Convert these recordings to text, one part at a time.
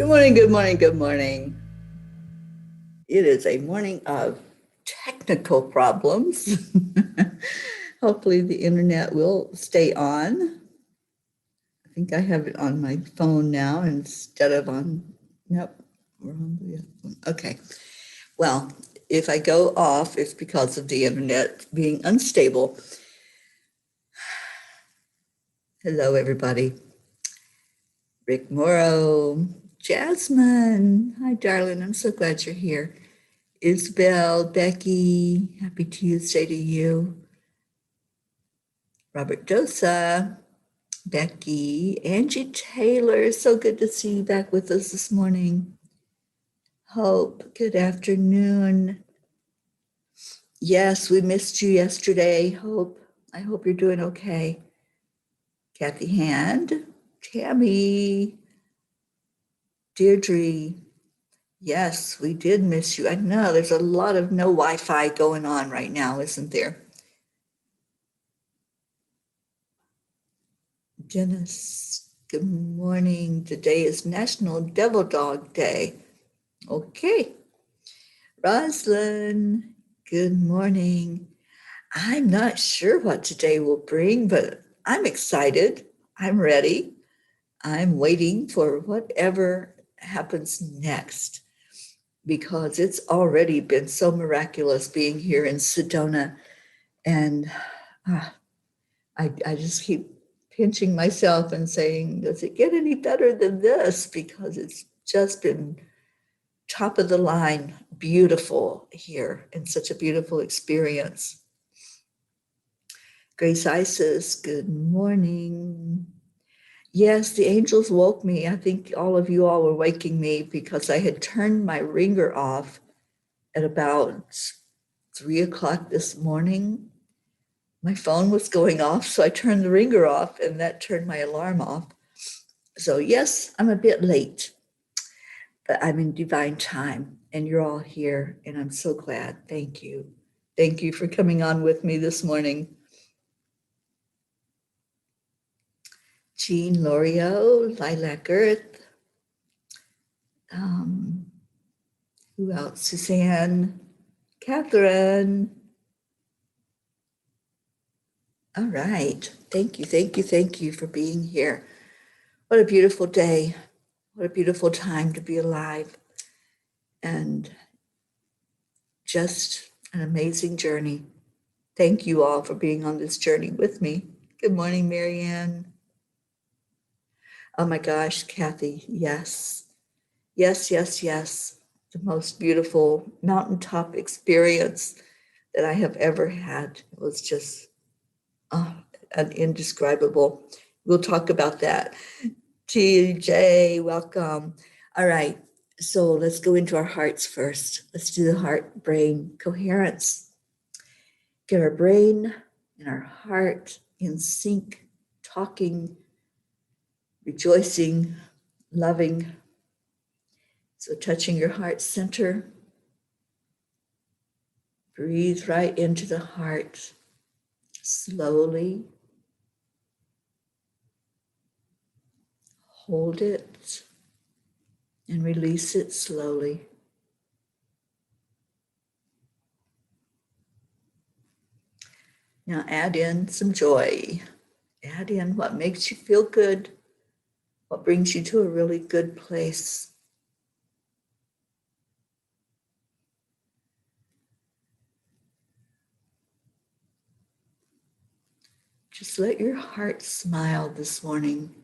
Good morning, good morning, good morning. It is a morning of technical problems. Hopefully, the internet will stay on. I think I have it on my phone now instead of on. Nope, we're on the other one. Okay. Well, if I go off, it's because of the internet being unstable. Hello, everybody. Rick Morrow, Jasmine. Hi, darling. I'm so glad you're here. Isabel, Becky, happy Tuesday to you. Robert Dosa, Becky, Angie Taylor, so good to see you back with us this morning. Hope, good afternoon. Yes, we missed you yesterday. Hope, I hope you're doing okay. Kathy Hand, Tammy, Deirdre. Yes, we did miss you. I know there's a lot of no Wi-Fi going on right now, isn't there? Janice, good morning. Today is National Devil Dog Day. Okay. Roslyn, good morning. I'm not sure what today will bring, but I'm excited. I'm ready. I'm waiting for whatever happens next because it's already been so miraculous being here in Sedona. And I just keep pinching myself and saying, does it get any better than this? Because it's just been top of the line, beautiful here and such a beautiful experience. Grace Isis, good morning. Yes, the angels woke me. I think all of you all were waking me because I had turned my ringer off at about 3 o'clock this morning. My phone was going off, so I turned the ringer off and that turned my alarm off. So yes, I'm a bit late, but I'm in divine time and you're all here and I'm so glad. Thank you. Thank you for coming on with me this morning. Jean Lorio, Lilac Earth. Who else? Suzanne, Catherine. All right. Thank you, thank you, thank you for being here. What a beautiful day. What a beautiful time to be alive. And just an amazing journey. Thank you all for being on this journey with me. Good morning, Marianne. Oh my gosh, Kathy, yes. Yes, yes, yes. The most beautiful mountaintop experience that I have ever had. It was just an indescribable. We'll talk about that. TJ, welcome. All right, so let's go into our hearts first. Let's do the heart brain coherence. Get our brain and our heart in sync, talking, rejoicing, loving. So touching your heart center, breathe right into the heart slowly. Hold it and release it slowly. Now add in some joy. Add in what makes you feel good, what brings you to a really good place. Just let your heart smile this morning.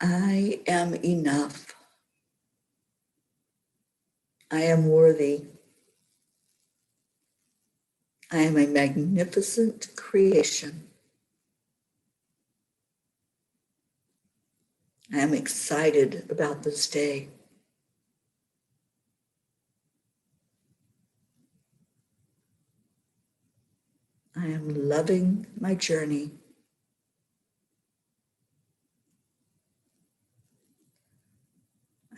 I am enough. I am worthy. I am a magnificent creation. I am excited about this day. I am loving my journey.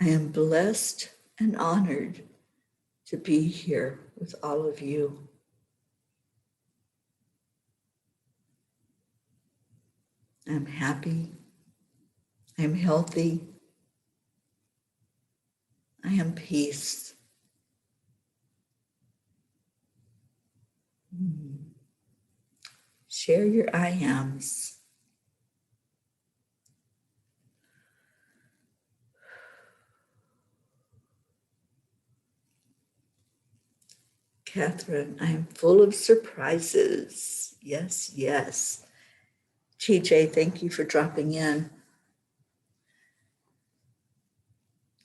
I am blessed and honored to be here with all of you. I'm happy. I'm healthy. I am peace. Share your I ams. Catherine, I am full of surprises. Yes, yes. TJ, thank you for dropping in.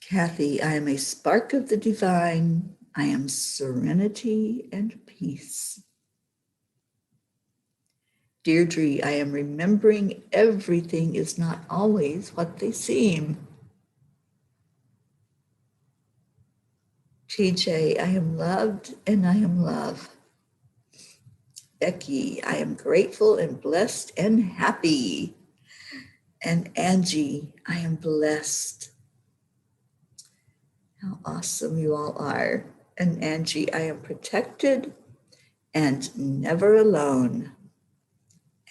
Kathy, I am a spark of the divine. I am serenity and peace. Deirdre, I am remembering everything is not always what they seem. TJ, I am loved and I am love. Becky, I am grateful and blessed and happy. And Angie, I am blessed. How awesome you all are. And Angie, I am protected and never alone.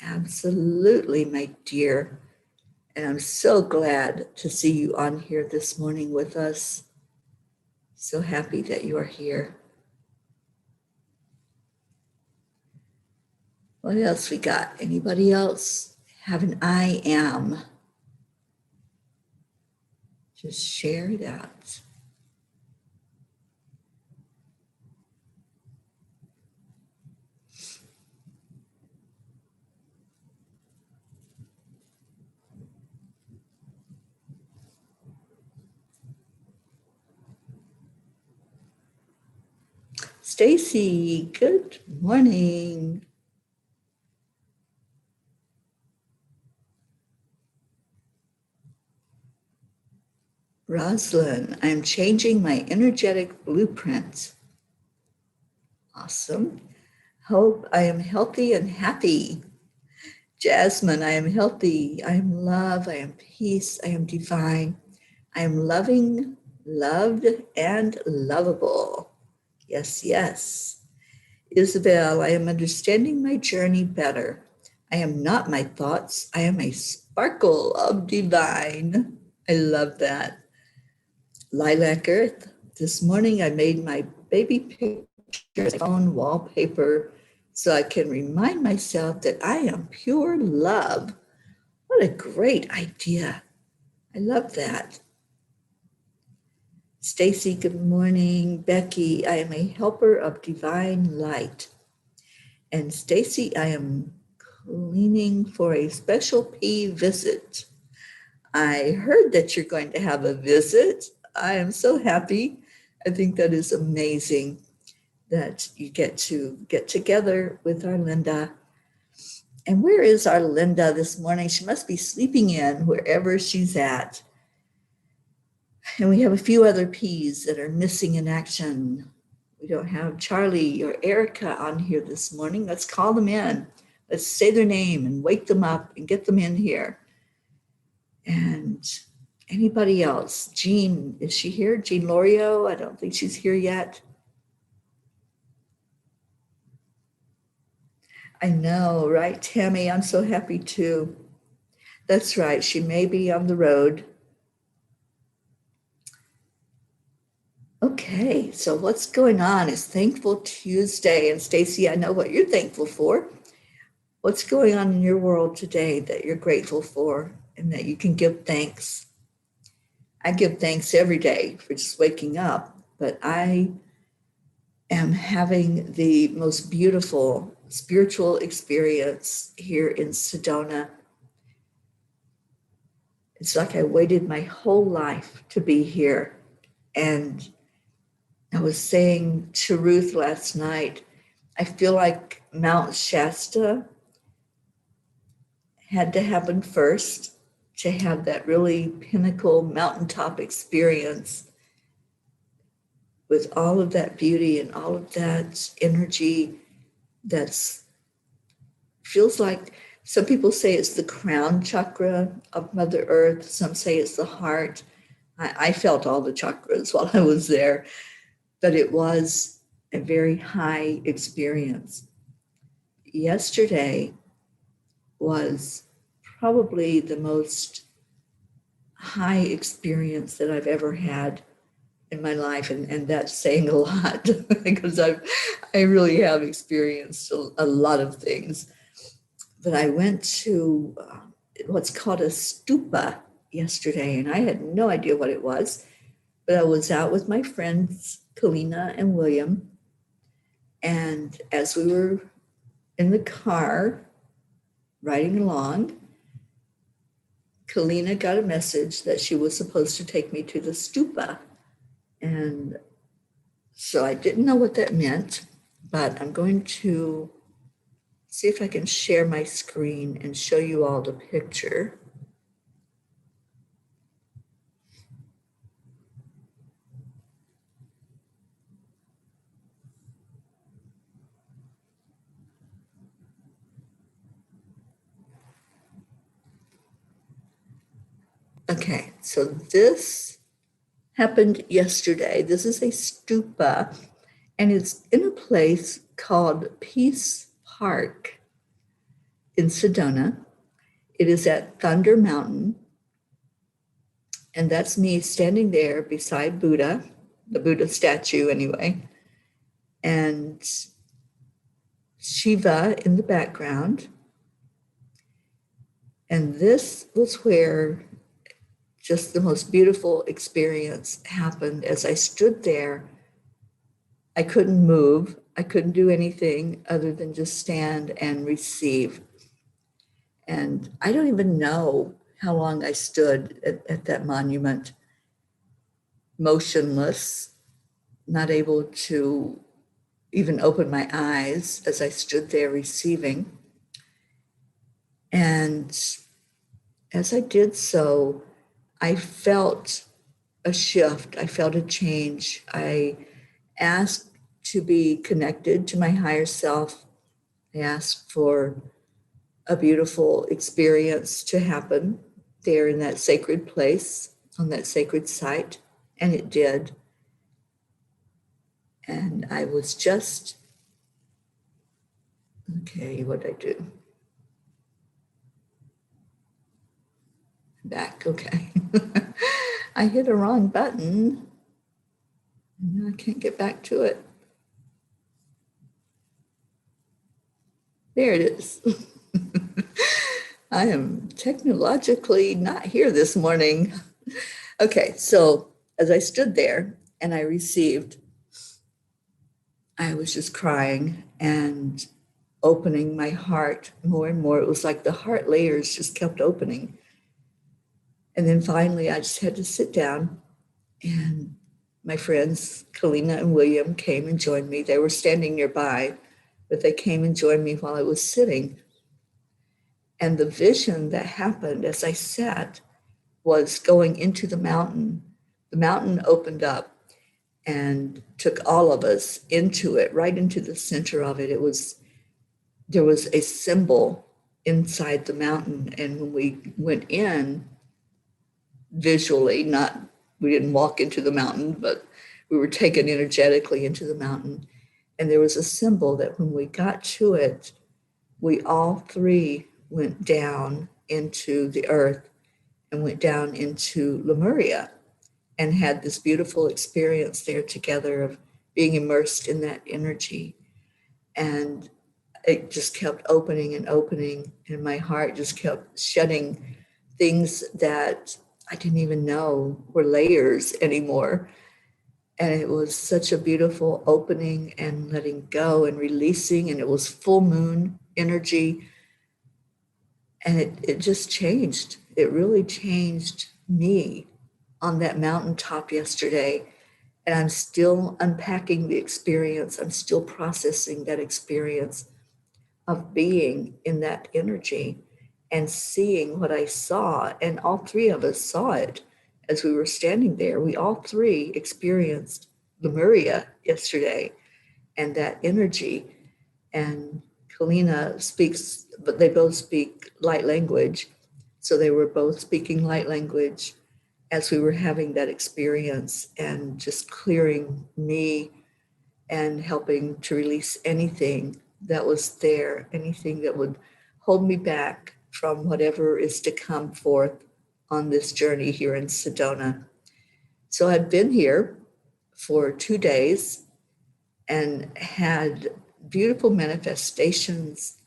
Absolutely, my dear. And I'm so glad to see you on here this morning with us. So happy that you are here. What else we got? Anybody else have an I am? Just share that. Stacy, good morning. Rosalind, I'm changing my energetic blueprint. Awesome. Hope, I am healthy and happy. Jasmine, I am healthy. I am love. I am peace. I am divine. I am loving, loved, and lovable. Yes, yes. Isabel, I am understanding my journey better. I am not my thoughts. I am a sparkle of divine. I love that. Lilac Earth, this morning I made my baby picture phone wallpaper so I can remind myself that I am pure love. What a great idea. I love that. Stacy, good morning. Becky, I am a helper of divine light. And Stacy, I am cleaning for a special P visit. I heard that you're going to have a visit. I am so happy. I think that is amazing that you get to get together with our Linda. And where is our Linda this morning? She must be sleeping in wherever she's at. And we have a few other P's that are missing in action. We don't have Charlie or Erica on here this morning. Let's call them in. Let's say their name and wake them up and get them in here. And anybody else? Jean, is she here? Jean Lorio? I don't think she's here yet. I know, right, Tammy? I'm so happy too. That's right. She may be on the road. Okay, so what's going on? It's Thankful Tuesday. And Stacy, I know what you're thankful for. What's going on in your world today that you're grateful for and that you can give thanks? I give thanks every day for just waking up, but I am having the most beautiful spiritual experience here in Sedona. It's like I waited my whole life to be here. And I was saying to Ruth last night, I feel like Mount Shasta had to happen first to have that really pinnacle mountaintop experience with all of that beauty and all of that energy. That's feels like, some people say it's the crown chakra of Mother Earth. Some say it's the heart. I felt all the chakras while I was there, but it was a very high experience. Yesterday was probably the most high experience that I've ever had in my life, and that's saying a lot because I really have experienced a lot of things. But I went to what's called a stupa yesterday, and I had no idea what it was. But I was out with my friends Kalina and William, and as we were in the car riding along, Kalina got a message that she was supposed to take me to the stupa. And so I didn't know what that meant, but I'm going to see if I can share my screen and show you all the picture. Okay, so this happened yesterday. This is a stupa, and it's in a place called Peace Park in Sedona. It is at Thunder Mountain, and that's me standing there beside Buddha, the Buddha statue anyway, and Shiva in the background. And this was where just the most beautiful experience happened. As I stood there, I couldn't move. I couldn't do anything other than just stand and receive. And I don't even know how long I stood at that monument, motionless, not able to even open my eyes as I stood there receiving. And as I did so, I felt a shift. I felt a change. I asked to be connected to my higher self. I asked for a beautiful experience to happen there in that sacred place, on that sacred site, and it did. And I was just, okay, what did I do? Back, okay. I hit a wrong button. Now I can't get back to it. There it is. I am technologically not here this morning. Okay, so as I stood there and I received, I was just crying and opening my heart more and more. It was like the heart layers just kept opening. And then finally, I just had to sit down, and my friends, Kalina and William, came and joined me. They were standing nearby, but they came and joined me while I was sitting. And the vision that happened as I sat was going into the mountain. The mountain opened up and took all of us into it, right into the center of it. There was a symbol inside the mountain. And when we went in, visually, we didn't walk into the mountain, but we were taken energetically into the mountain. And there was a symbol that when we got to it, we all three went down into the earth and went down into Lemuria and had this beautiful experience there together of being immersed in that energy. And it just kept opening and opening, and my heart just kept shedding things that I didn't even know were layers anymore. And it was such a beautiful opening and letting go and releasing. And it was full moon energy. And it just changed. it really changed me on that mountaintop yesterday. And I'm still unpacking the experience. I'm still processing that experience of being in that energy and seeing what I saw. And all three of us saw it as we were standing there. We all three experienced Lemuria yesterday and that energy. And Kalina speaks, but they both speak light language. So they were both speaking light language as we were having that experience and just clearing me and helping to release anything that was there, anything that would hold me back from whatever is to come forth on this journey here in Sedona. So I'd been here for 2 days and had beautiful manifestations,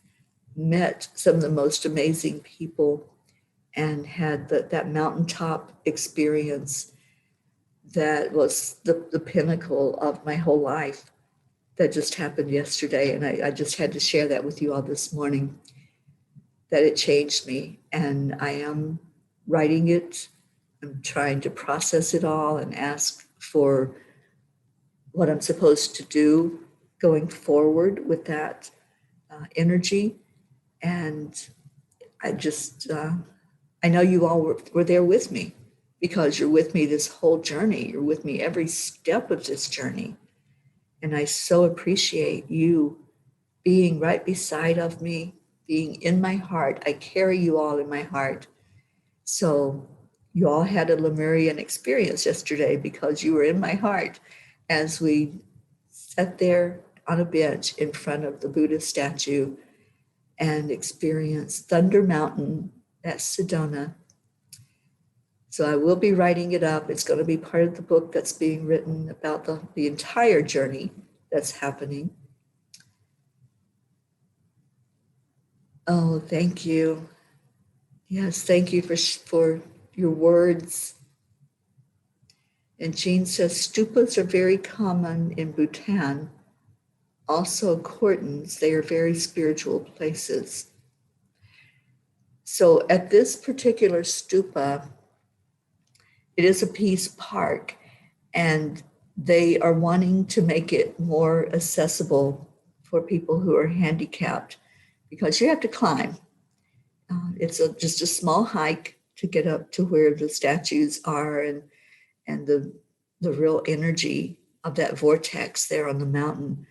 met some of the most amazing people, and had that mountaintop experience that was the pinnacle of my whole life that just happened yesterday. And I just had to share that with you all this morning, that it changed me. And I am writing it. I'm trying to process it all and ask for what I'm supposed to do going forward with that energy. And I just, I know you all were there with me, because you're with me this whole journey. You're with me every step of this journey. And I so appreciate you being right beside of me, being in my heart. I carry you all in my heart. So you all had a Lemurian experience yesterday because you were in my heart as we sat there on a bench in front of the Buddha statue and experienced Thunder Mountain at Sedona. So I will be writing it up. It's going to be part of the book that's being written about the entire journey that's happening. Oh, thank you. Yes, thank you for your words. And Jean says, stupas are very common in Bhutan. Also Kortens, they are very spiritual places. So at this particular stupa, it is a peace park, and they are wanting to make it more accessible for people who are handicapped, because you have to climb. It's just a small hike to get up to where the statues are, and the real energy of that vortex there on the mountain.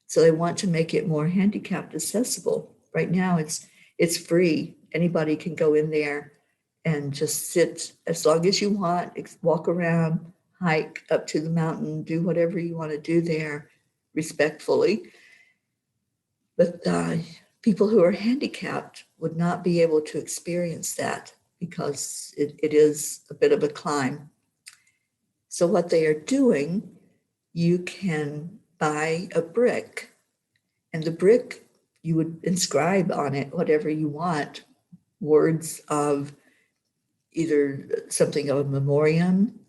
So they want to make it more handicapped accessible. Right now it's free. Anybody can go in there and just sit as long as you want, walk around, hike up to the mountain, do whatever you want to do there respectfully. But people who are handicapped would not be able to experience that because it is a bit of a climb. So what they are doing, you can buy a brick, and the brick, you would inscribe on it whatever you want, words of either something of a memoriam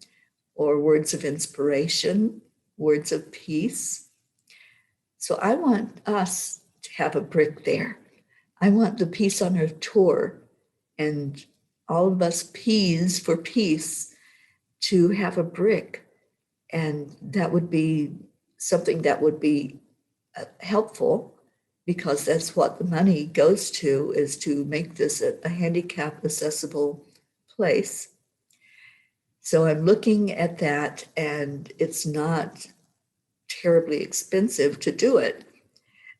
or words of inspiration, words of peace. So I want us to have a brick there. I want the Peace on Earth tour and all of us P's for peace to have a brick. And that would be something that would be helpful, because that's what the money goes to, is to make this a handicap accessible place. So I'm looking at that, and it's not terribly expensive to do it.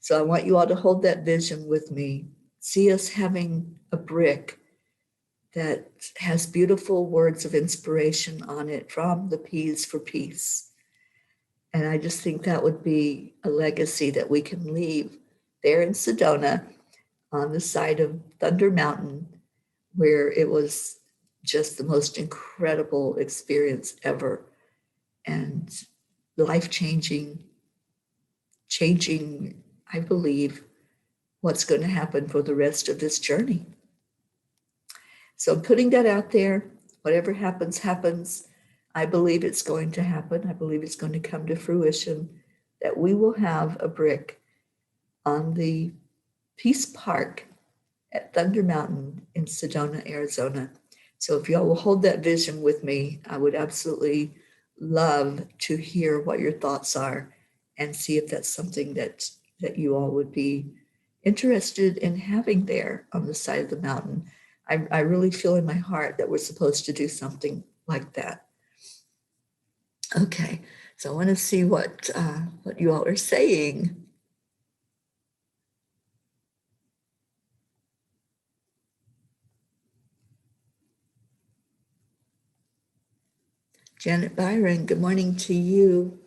So I want you all to hold that vision with me. See us having a brick that has beautiful words of inspiration on it from the P's for Peace. And I just think that would be a legacy that we can leave there in Sedona on the side of Thunder Mountain, where it was just the most incredible experience ever, and life-changing, I believe, what's going to happen for the rest of this journey. So I'm putting that out there. Whatever happens, happens. I believe it's going to happen. I believe it's going to come to fruition, that we will have a brick on the Peace Park at Thunder Mountain in Sedona, Arizona. So if y'all will hold that vision with me, I would absolutely love to hear what your thoughts are and see if that's something that you all would be interested in having there on the side of the mountain. I really feel in my heart that we're supposed to do something like that. Okay, so I want to see what you all are saying. Janet Byron, good morning to you.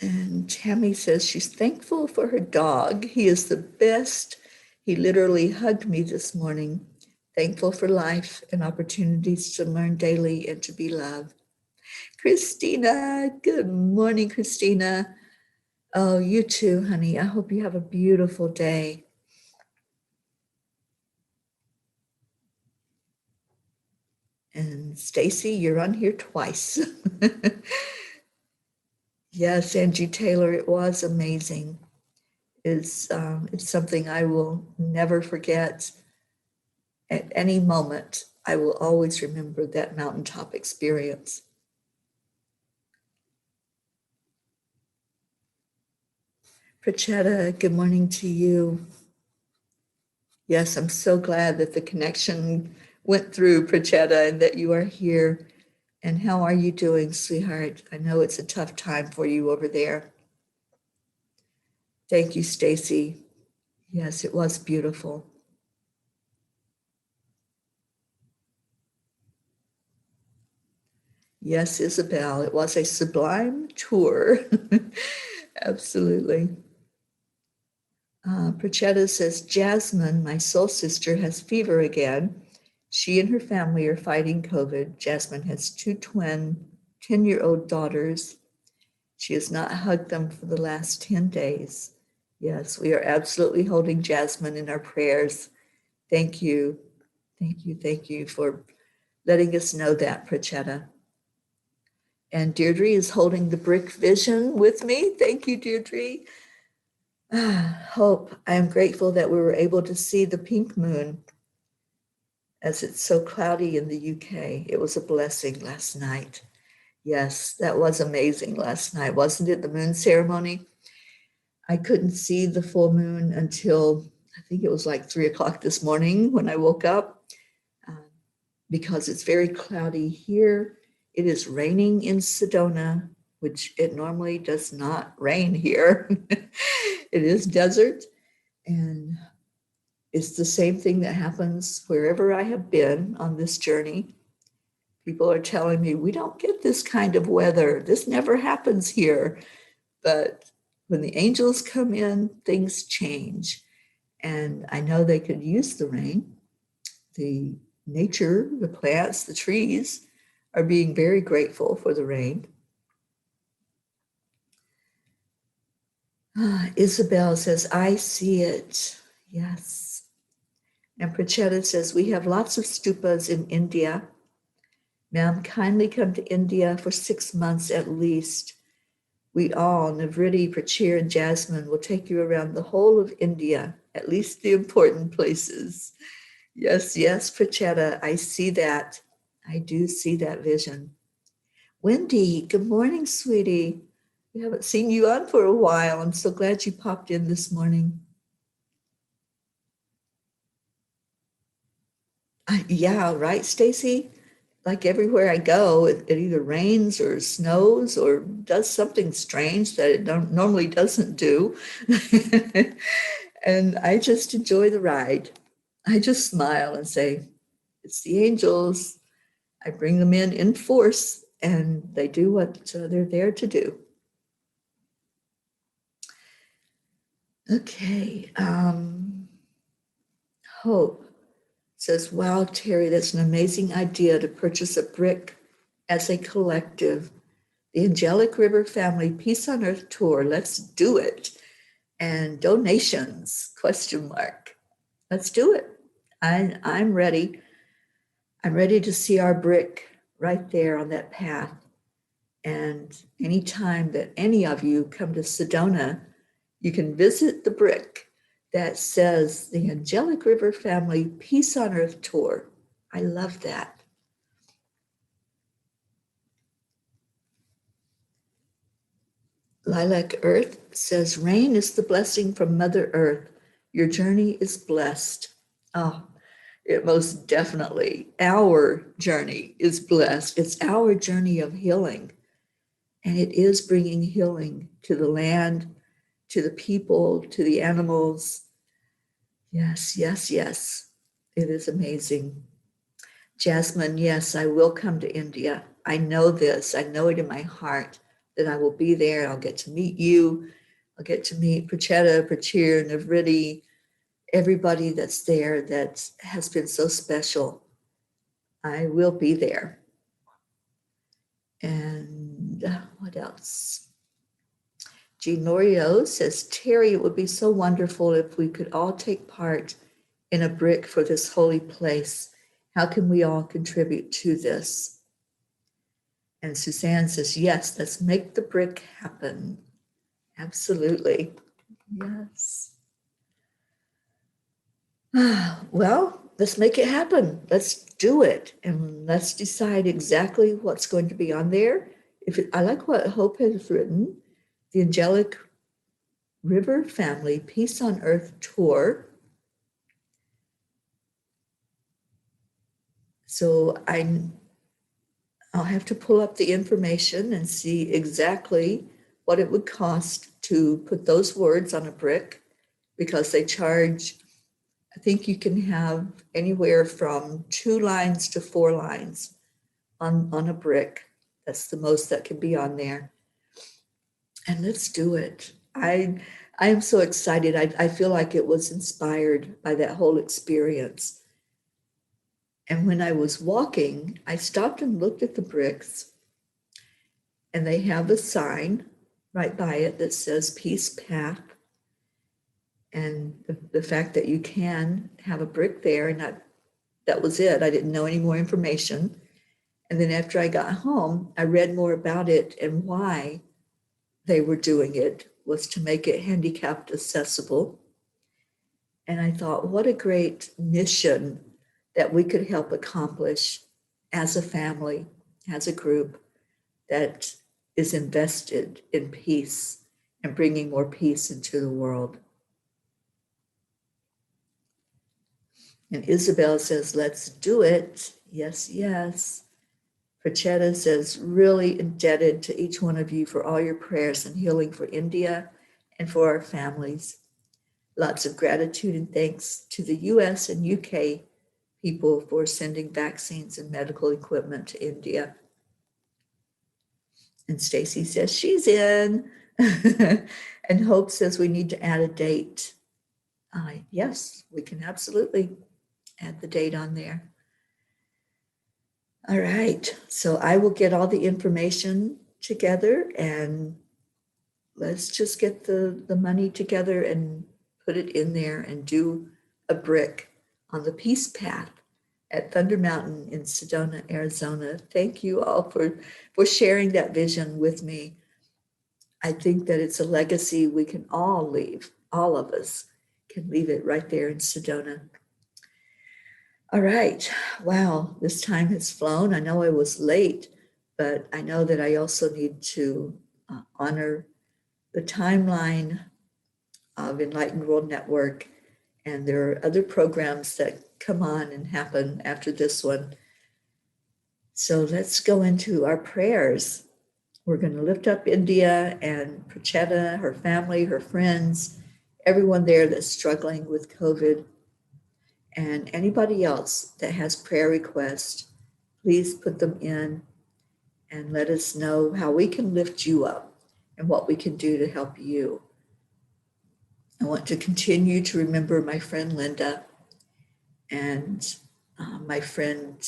And Tammy says she's thankful for her dog. He is the best. He literally hugged me this morning. Thankful for life and opportunities to learn daily and to be loved. Christina, good morning, Christina. Oh, you too, honey. I hope you have a beautiful day. And Stacy, you're on here twice. Yes, Angie Taylor, it was amazing. It's something I will never forget. At any moment, I will always remember that mountaintop experience. Prachetta, good morning to you. Yes, I'm so glad that the connection went through, Prachetta, and that you are here. And how are you doing, sweetheart? I know it's a tough time for you over there. Thank you, Stacy. Yes, it was beautiful. Yes, Isabel, it was a sublime tour. Absolutely. Prachetta says, Jasmine, my soul sister, has fever again. She and her family are fighting COVID. Jasmine has two twin 10-year-old daughters. She has not hugged them for the last 10 days. Yes, we are absolutely holding Jasmine in our prayers. Thank you. Thank you. Thank you for letting us know that, Prachetta. And Deirdre is holding the brick vision with me. Thank you, Deirdre. Hope. I am grateful that we were able to see the pink moon as it's so cloudy in the UK. It was a blessing last night. Yes, that was amazing last night, wasn't it? The moon ceremony. I couldn't see the full moon until I think it was like 3 o'clock this morning when I woke up because it's very cloudy here. It is raining in Sedona, which it normally does not rain here. It is desert, and it's the same thing that happens wherever I have been on this journey. People are telling me, we don't get this kind of weather. This never happens here. But when the angels come in, things change. And I know they could use the rain. The nature, the plants, the trees are being very grateful for the rain. Isabel says, I see it. Yes. And Prachetta says, we have lots of stupas in India. Ma'am, kindly come to India for 6 months at least. We all, Navriti, Prachir, and Jasmine, will take you around the whole of India, at least the important places. Yes, yes, Prachetta, I see that. I do see that vision. Wendy, good morning, sweetie. We haven't seen you on for a while. I'm so glad you popped in this morning. Yeah, right, Stacy? Like everywhere I go, it either rains or snows or does something strange that it normally doesn't do. And I just enjoy the ride. I just smile and say, it's the angels. I bring them in force, and they do what they're there to do. Okay. Hope says, wow, Teri, that's an amazing idea to purchase a brick as a collective. The Angelic River Family Peace on Earth Tour. Let's do it. And donations, question mark. Let's do it. I'm ready. I'm ready to see our brick right there on that path. And anytime that any of you come to Sedona, you can visit the brick that says the Angelic River Family Peace on Earth Tour. I love that. Lilac Earth says, rain is the blessing from Mother Earth. Your journey is blessed. Oh, it most definitely, our journey is blessed. It's our journey of healing. And it is bringing healing to the land, to the people, to the animals. Yes, yes, yes. It is amazing. Jasmine, yes, I will come to India. I know this. I know it in my heart that I will be there. I'll get to meet you. I'll get to meet Prachetta, Prachir, Navriti, everybody that's there that has been so special. I will be there. And what else? Jean Lorio says, Teri, it would be so wonderful if we could all take part in a brick for this holy place. How can we all contribute to this? And Suzanne says, yes, let's make the brick happen. Absolutely. Yes. Well, let's make it happen. Let's do it. And let's decide exactly what's going to be on there. I like what Hope has written, the Angelic River Family Peace on Earth Tour. So I'll have to pull up the information and see exactly what it would cost to put those words on a brick, because they charge, I think you can have anywhere from 2 lines to 4 lines on a brick. That's the most that can be on there. And let's do it. I am so excited. I feel like it was inspired by that whole experience. And when I was walking, I stopped and looked at the bricks, and they have a sign right by it that says Peace Path. And the fact that you can have a brick there, and that was it. I didn't know any more information. And then after I got home, I read more about it, and why they were doing it was to make it handicapped accessible. And I thought, what a great mission that we could help accomplish as a family, as a group that is invested in peace and bringing more peace into the world. And Isabel says, let's do it. Yes, yes. Prachetta says, really indebted to each one of you for all your prayers and healing for India and for our families. Lots of gratitude and thanks to the US and UK people for sending vaccines and medical equipment to India. And Stacy says she's in. And Hope says we need to add a date. Yes, we can absolutely add the date on there. All right, so I will get all the information together, and let's just get the money together and put it in there and do a brick on the Peace Path at Thunder Mountain in Sedona, Arizona. Thank you all for sharing that vision with me. I think that it's a legacy we can all leave. All of us can leave it right there in Sedona. All right. Wow, this time has flown. I know I was late, but I know that I also need to honor the timeline of Enlightened World Network. And there are other programs that come on and happen after this one. So let's go into our prayers. We're going to lift up India and Prachetta, her family, her friends, everyone there that's struggling with COVID. And anybody else that has prayer requests, please put them in and let us know how we can lift you up and what we can do to help you. I want to continue to remember my friend Linda and my friend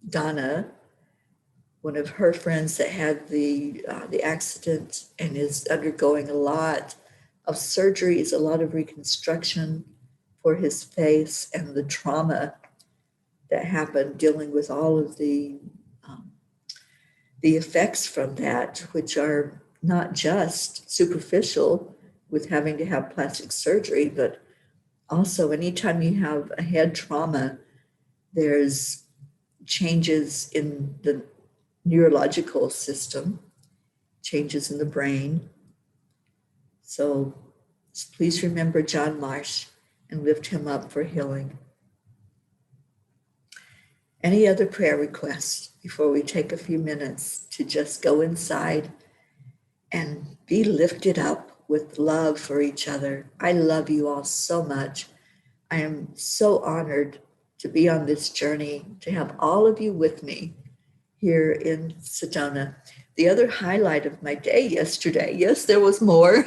Donna, one of her friends that had the accident and is undergoing a lot of surgeries, a lot of reconstruction for his face, and the trauma that happened dealing with all of the the effects from that, which are not just superficial with having to have plastic surgery, but also anytime you have a head trauma, there's changes in the neurological system, changes in the brain. So please remember John Marsh and lift him up for healing. Any other prayer requests before we take a few minutes to just go inside and be lifted up with love for each other? I love you all so much. I am so honored to be on this journey, to have all of you with me here in Sedona. The other highlight of my day yesterday, yes, there was more.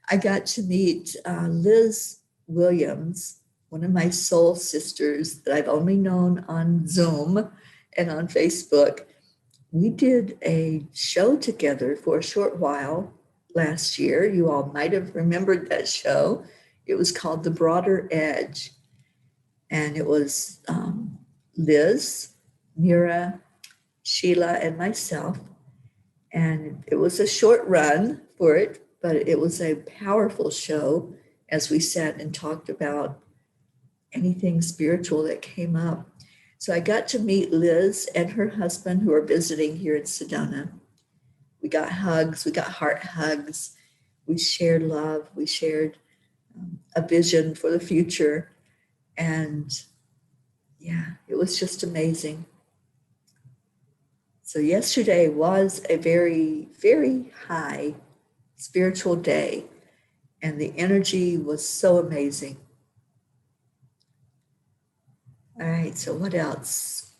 I got to meet Liz Williams, one of my soul sisters that I've only known on Zoom and on Facebook. We did a show together for a short while last year. You all might have remembered that show. It was called The Broader Edge. And it was Liz, Mira, Sheila, and myself. And it was a short run for it, but it was a powerful show as we sat and talked about anything spiritual that came up. So I got to meet Liz and her husband who are visiting here in Sedona. We got hugs, we got heart hugs. We shared love, we shared a vision for the future. And yeah, it was just amazing. So yesterday was a very, very high spiritual day, and the energy was so amazing. All right, so what else?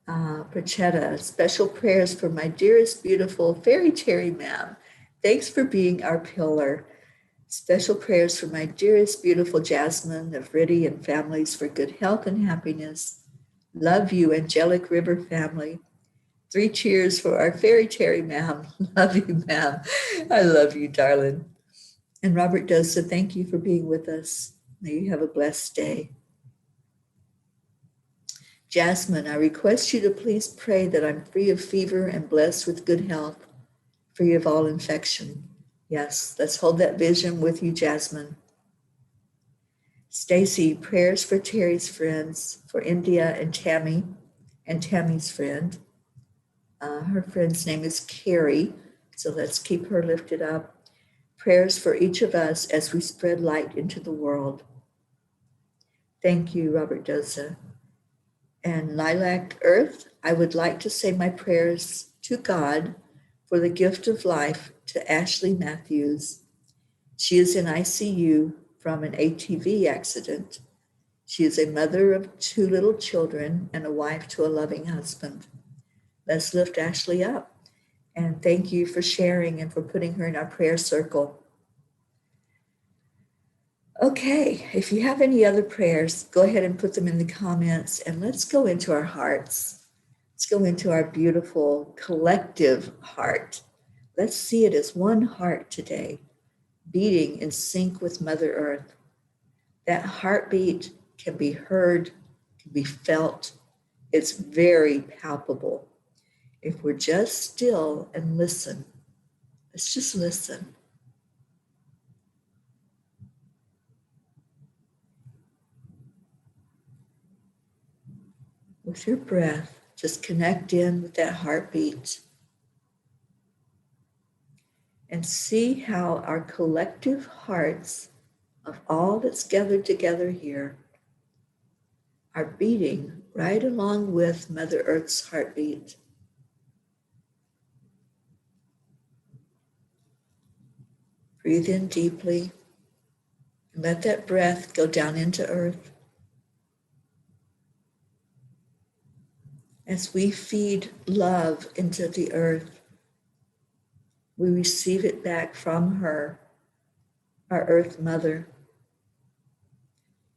Prachetta, special prayers for my dearest, beautiful fairy Teri ma'am. Thanks for being our pillar. Special prayers for my dearest, beautiful Jasmine of Riddy and families for good health and happiness. Love you, Angelic River family. 3 cheers for our fairy Teri ma'am. Love you, ma'am. I love you, darling. And Robert Dosa, thank you for being with us. May you have a blessed day. Jasmine, I request you to please pray that I'm free of fever and blessed with good health, free of all infection. Yes, let's hold that vision with you, Jasmine. Stacy, prayers for Teri's friends, for India and Tammy, and Tammy's friend. Her friend's name is Carrie, so let's keep her lifted up. Prayers for each of us as we spread light into the world. Thank you, Robert Dosa. And Lilac Earth, I would like to say my prayers to God for the gift of life to Ashley Matthews. She is in ICU from an ATV accident. She is a mother of 2 little children and a wife to a loving husband. Let's lift Ashley up. And thank you for sharing and for putting her in our prayer circle. Okay, if you have any other prayers, go ahead and put them in the comments, and let's go into our hearts. Let's go into our beautiful collective heart. Let's see it as one heart today, beating in sync with Mother Earth. That heartbeat can be heard, can be felt. It's very palpable. If we're just still and listen, let's just listen. With your breath, just connect in with that heartbeat and see how our collective hearts of all that's gathered together here are beating right along with Mother Earth's heartbeat. Breathe in deeply and let that breath go down into Earth. As we feed love into the Earth, we receive it back from her, our Earth Mother.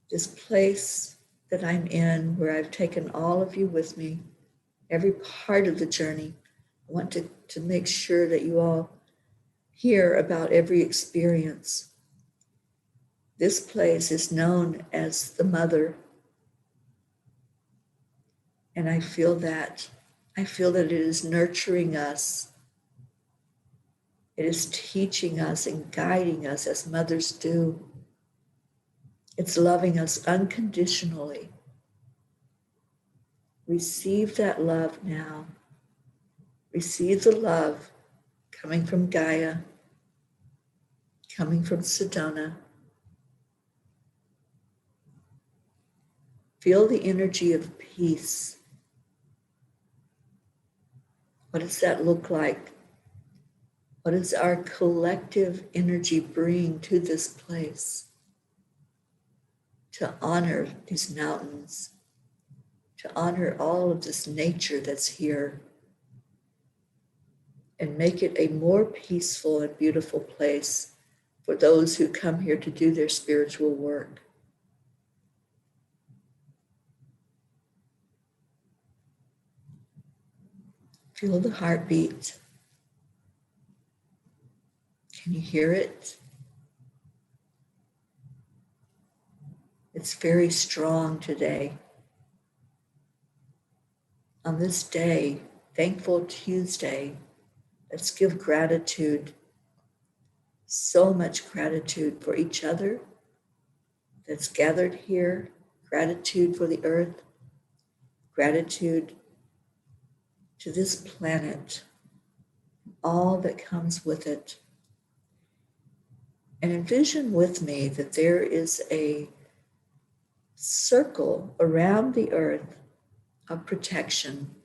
This place that I'm in, where I've taken all of you with me, every part of the journey. I want to make sure that you all hear about every experience. This place is known as the Mother. And I feel that. I feel that it is nurturing us. It is teaching us and guiding us as mothers do. It's loving us unconditionally. Receive that love now. Receive the love coming from Gaia, coming from Sedona. Feel the energy of peace. What does that look like? What does our collective energy bring to this place to honor these mountains, to honor all of this nature that's here, and make it a more peaceful and beautiful place for those who come here to do their spiritual work? Feel the heartbeat. Can you hear it? It's very strong today. On this day, Thankful Tuesday, let's give gratitude, so much gratitude for each other that's gathered here, gratitude for the earth, gratitude to this planet, all that comes with it. And envision with me that there is a circle around the earth of protection.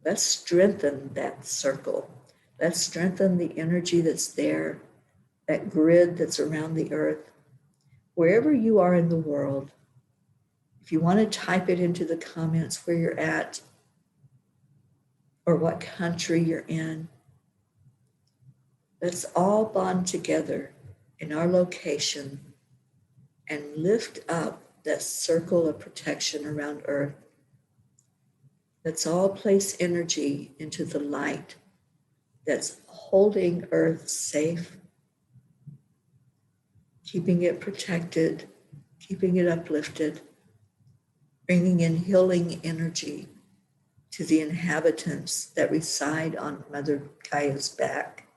Let's strengthen that circle. Let's strengthen the energy that's there, that grid that's around the earth. Wherever you are in the world, if you want to type it into the comments where you're at or what country you're in, let's all bond together in our location and lift up that circle of protection around Earth. Let's all place energy into the light that's holding Earth safe, keeping it protected, keeping it uplifted, bringing in healing energy to the inhabitants that reside on Mother Gaia's back,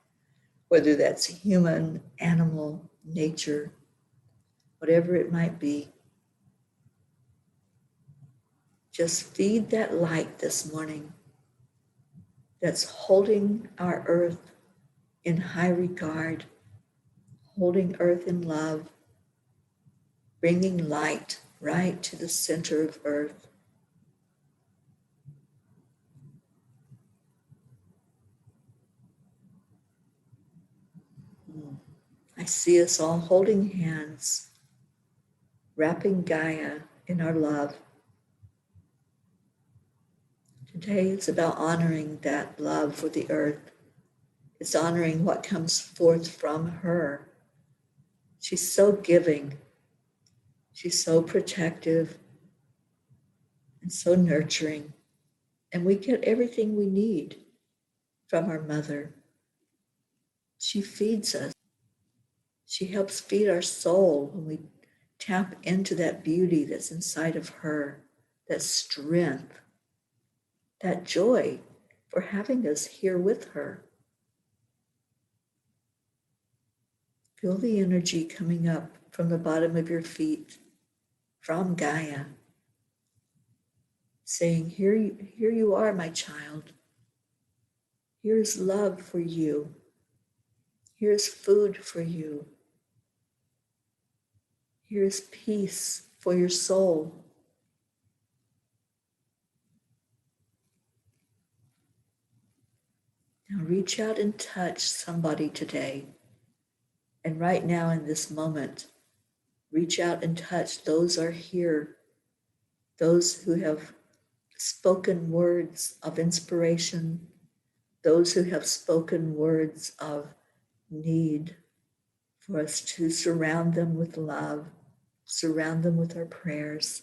whether that's human, animal, nature, whatever it might be. Just feed that light this morning that's holding our earth in high regard, holding earth in love, bringing light right to the center of earth. I see us all holding hands, wrapping Gaia in our love. Today it's about honoring that love for the earth. It's honoring what comes forth from her. She's so giving. She's so protective and so nurturing. And we get everything we need from our mother. She feeds us. She helps feed our soul when we tap into that beauty that's inside of her, that strength, that joy for having us here with her. Feel the energy coming up from the bottom of your feet, from Gaia, saying, here you are, my child. Here's love for you. Here's food for you. Here's peace for your soul. Now reach out and touch somebody today. And right now in this moment, reach out and touch those are here, those who have spoken words of inspiration, those who have spoken words of need for us to surround them with love, surround them with our prayers.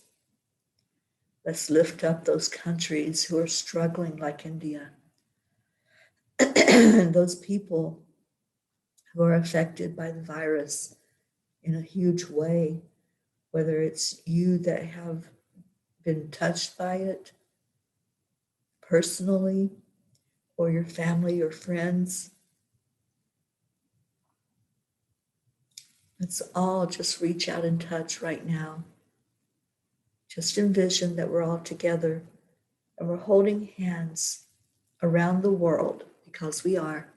Let's lift up those countries who are struggling like India, and those people who are affected by the virus in a huge way, whether it's you that have been touched by it personally, or your family or friends. Let's all just reach out and touch right now. Just envision that we're all together and we're holding hands around the world, because we are.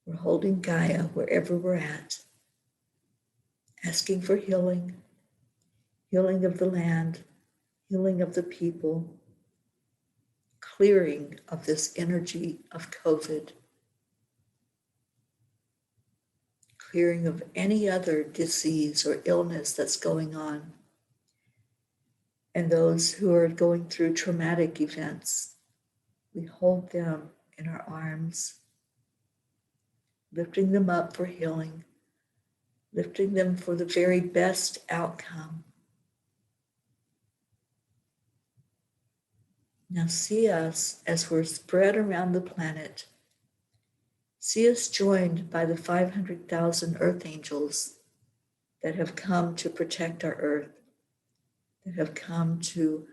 We're holding Gaia wherever we're at, asking for healing, healing of the land, healing of the people, clearing of this energy of COVID, clearing of any other disease or illness that's going on, and those who are going through traumatic events. We hold them in our arms, lifting them up for healing, lifting them for the very best outcome. Now see us as we're spread around the planet. See us joined by the 500,000 earth angels that have come to protect our earth, that have come to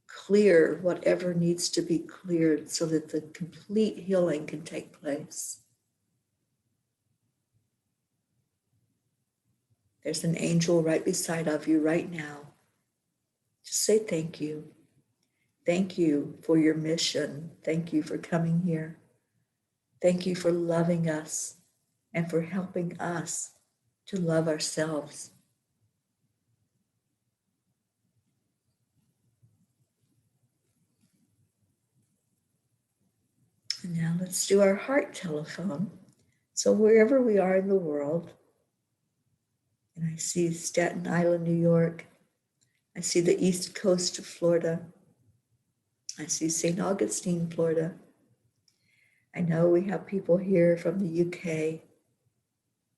clear whatever needs to be cleared so that the complete healing can take place. There's an angel right beside of you right now. Just say thank you. Thank you for your mission. Thank you for coming here. Thank you for loving us and for helping us to love ourselves. And now let's do our heart telephone. So wherever we are in the world, and I see Staten Island, New York, I see the East Coast of Florida, I see St. Augustine, Florida. I know we have people here from the UK.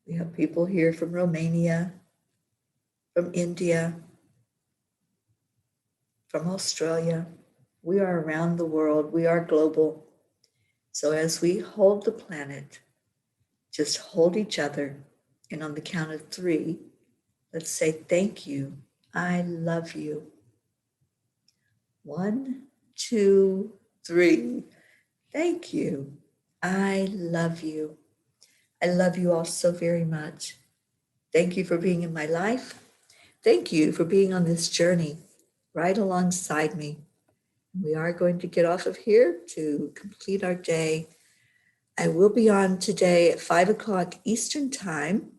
We have people here from Romania, from India, from Australia. We are around the world. We are global. So as we hold the planet, just hold each other. And on the count of 3, let's say thank you. I love you. 1, 2, 3. Thank you. I love you. I love you all so very much. Thank you for being in my life. Thank you for being on this journey right alongside me. We are going to get off of here to complete our day. I will be on today at 5 o'clock Eastern Time,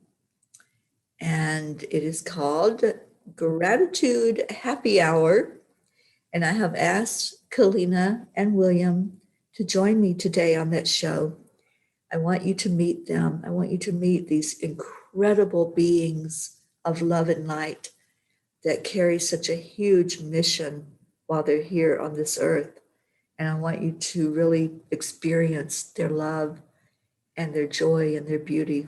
and it is called Gratitude Happy Hour. And I have asked Kalina and William to join me today on that show. I want you to meet them. I want you to meet these incredible beings of love and light that carry such a huge mission while they're here on this earth. And I want you to really experience their love and their joy and their beauty.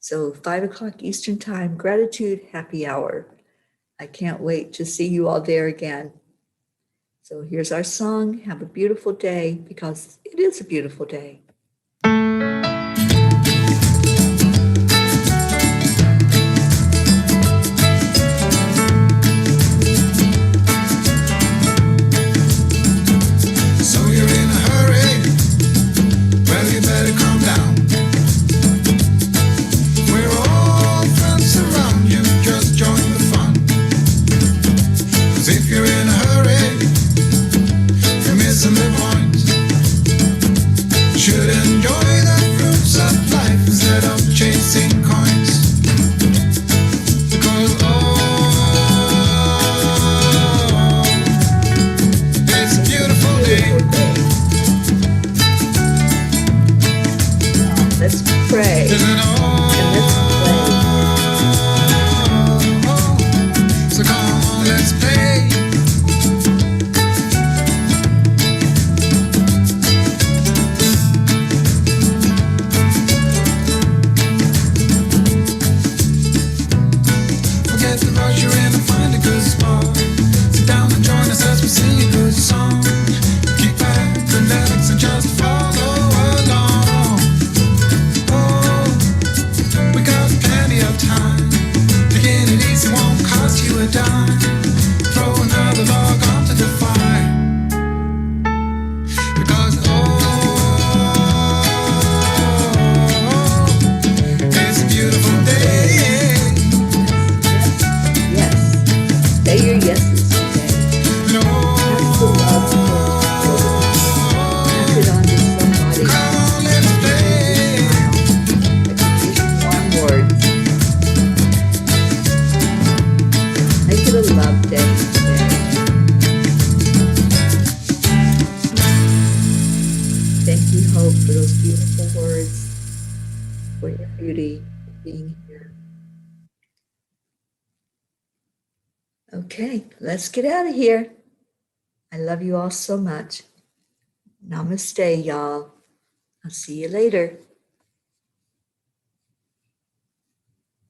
So 5 o'clock Eastern Time, Gratitude Happy Hour. I can't wait to see you all there again. So here's our song. Have a beautiful day, because it is a beautiful day. Should beauty of being here. Okay, let's get out of here. I love you all so much. Namaste, y'all. I'll see you later.